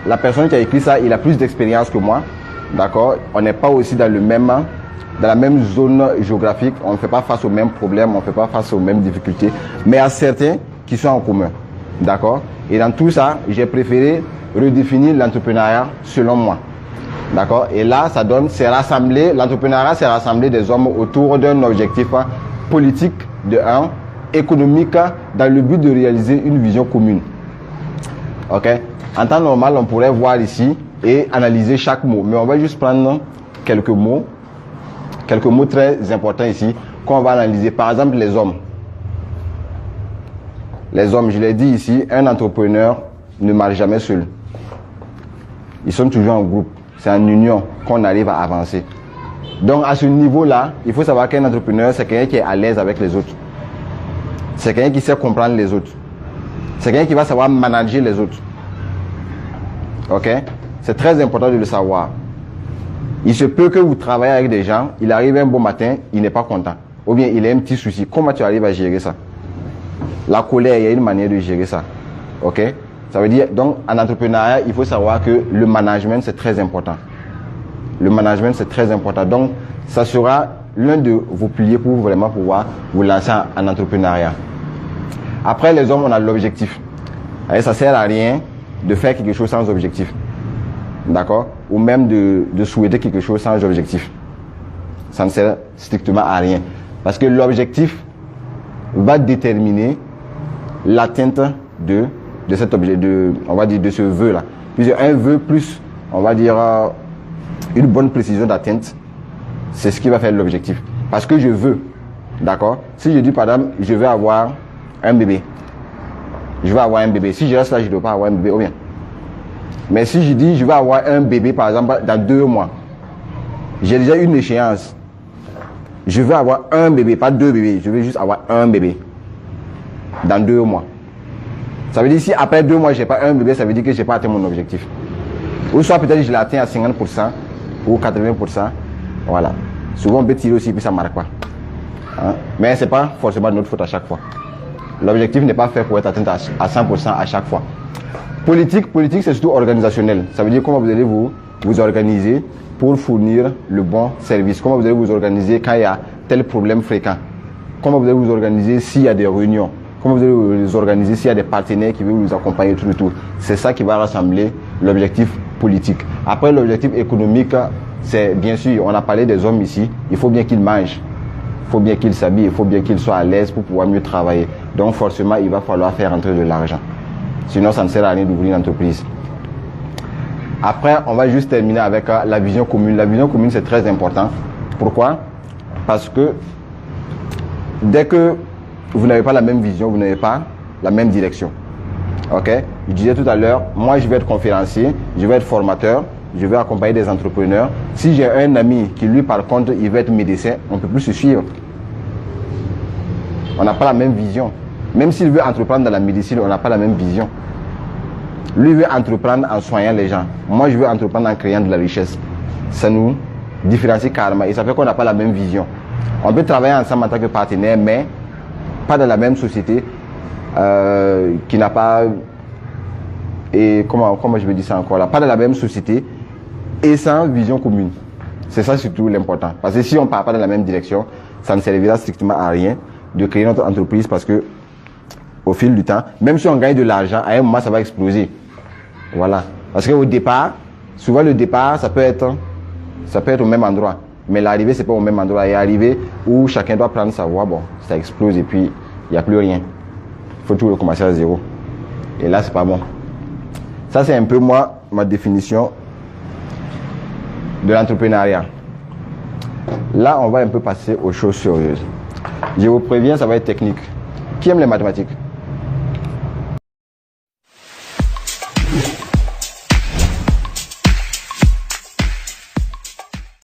La personne qui a écrit ça, il a plus d'expérience que moi, d'accord? On n'est pas aussi dans la même zone géographique, on ne fait pas face aux mêmes problèmes, on ne fait pas face aux mêmes difficultés, mais à certains qui sont en commun, d'accord? Et dans tout ça, j'ai préféré redéfinir l'entrepreneuriat selon moi, d'accord? Et là, ça donne, l'entrepreneuriat, c'est rassembler des hommes autour d'un objectif politique de un, économique, dans le but de réaliser une vision commune. Ok? En temps normal, on pourrait voir ici et analyser chaque mot, mais on va juste prendre quelques mots très importants ici qu'on va analyser. Par exemple, les hommes. Les hommes, je l'ai dit ici, un entrepreneur ne marche jamais seul. Ils sont toujours en groupe. C'est en union qu'on arrive à avancer. Donc, à ce niveau-là, il faut savoir qu'un entrepreneur, c'est quelqu'un qui est à l'aise avec les autres. C'est quelqu'un qui sait comprendre les autres. C'est quelqu'un qui va savoir manager les autres. Ok? C'est très important de le savoir. Il se peut que vous travaillez avec des gens, il arrive un bon matin, il n'est pas content. Ou bien il a un petit souci. Comment tu arrives à gérer ça? La colère, il y a une manière de gérer ça. Ok? Ça veut dire, donc, en entrepreneuriat, il faut savoir que le management, c'est très important. Le management, c'est très important. Donc, ça sera l'un de vos piliers pour vraiment pouvoir vous lancer en entrepreneuriat. Après, les hommes, on a l'objectif. Ça sert à rien de faire quelque chose sans objectif. D'accord? Ou même de souhaiter quelque chose sans objectif. Ça ne sert strictement à rien. Parce que l'objectif va déterminer l'atteinte de cet objet, on va dire de ce vœu-là. Puis un vœu plus, on va dire, une bonne précision d'atteinte, c'est ce qui va faire l'objectif. Parce que je veux, d'accord? Si je dis, par exemple, je veux avoir un bébé. Je veux avoir un bébé. Si je reste là, je ne dois pas avoir un bébé, ou bien. Mais si je dis, je veux avoir un bébé, par exemple, dans 2 mois, j'ai déjà une échéance. Je veux avoir un bébé, pas 2 bébés. Je veux juste avoir un bébé dans 2 mois. Ça veut dire si après 2 mois, je n'ai pas un bébé, ça veut dire que je n'ai pas atteint mon objectif. Ou soit peut-être je l'ai atteint à 50% ou 80%. Voilà. Souvent, on peut tirer aussi, puis ça ne marque pas. Hein? Mais ce n'est pas forcément notre faute à chaque fois. L'objectif n'est pas fait pour être atteint à 100% à chaque fois. Politique, c'est surtout organisationnel. Ça veut dire comment vous allez vous organiser pour fournir le bon service. Comment vous allez vous organiser quand il y a tel problème fréquent. Comment vous allez vous organiser s'il y a des réunions. Comment vous allez vous organiser s'il y a des partenaires qui veulent vous accompagner tout le tour. C'est ça qui va rassembler l'objectif politique. Après, l'objectif économique, c'est bien sûr, on a parlé des hommes ici. Il faut bien qu'ils mangent. Il faut bien qu'ils s'habillent. Il faut bien qu'ils soient à l'aise pour pouvoir mieux travailler. Donc forcément, il va falloir faire entrer de l'argent. Sinon, ça ne sert à rien d'ouvrir une entreprise. Après, on va juste terminer avec la vision commune. La vision commune, c'est très important. Pourquoi? Parce que dès que vous n'avez pas la même vision, vous n'avez pas la même direction. Ok? Je disais tout à l'heure, moi, je vais être conférencier, je vais être formateur, je vais accompagner des entrepreneurs. Si j'ai un ami qui, lui, par contre, il veut être médecin, on ne peut plus se suivre. On n'a pas la même vision. Même s'il veut entreprendre dans la médecine, on n'a pas la même vision. Lui veut entreprendre en soignant les gens. Moi, je veux entreprendre en créant de la richesse. Ça nous différencie carrément et ça fait qu'on n'a pas la même vision. On peut travailler ensemble en tant que partenaire, mais pas dans la même société qui n'a pas... Et comment je vais dire ça encore là? Pas dans la même société et sans vision commune. C'est ça surtout l'important. Parce que si on ne part pas dans la même direction, ça ne servira strictement à rien de créer notre entreprise parce que au fil du temps, même si on gagne de l'argent, à un moment, ça va exploser. Voilà. Parce qu'au départ, souvent le départ, ça peut être au même endroit. Mais l'arrivée, c'est pas au même endroit. Et arriver où chacun doit prendre sa voie, bon, ça explose et puis il n'y a plus rien. Il faut tout recommencer à zéro. Et là, c'est pas bon. Ça, c'est un peu ma définition de l'entrepreneuriat. Là, on va un peu passer aux choses sérieuses. Je vous préviens, ça va être technique. Qui aime les mathématiques?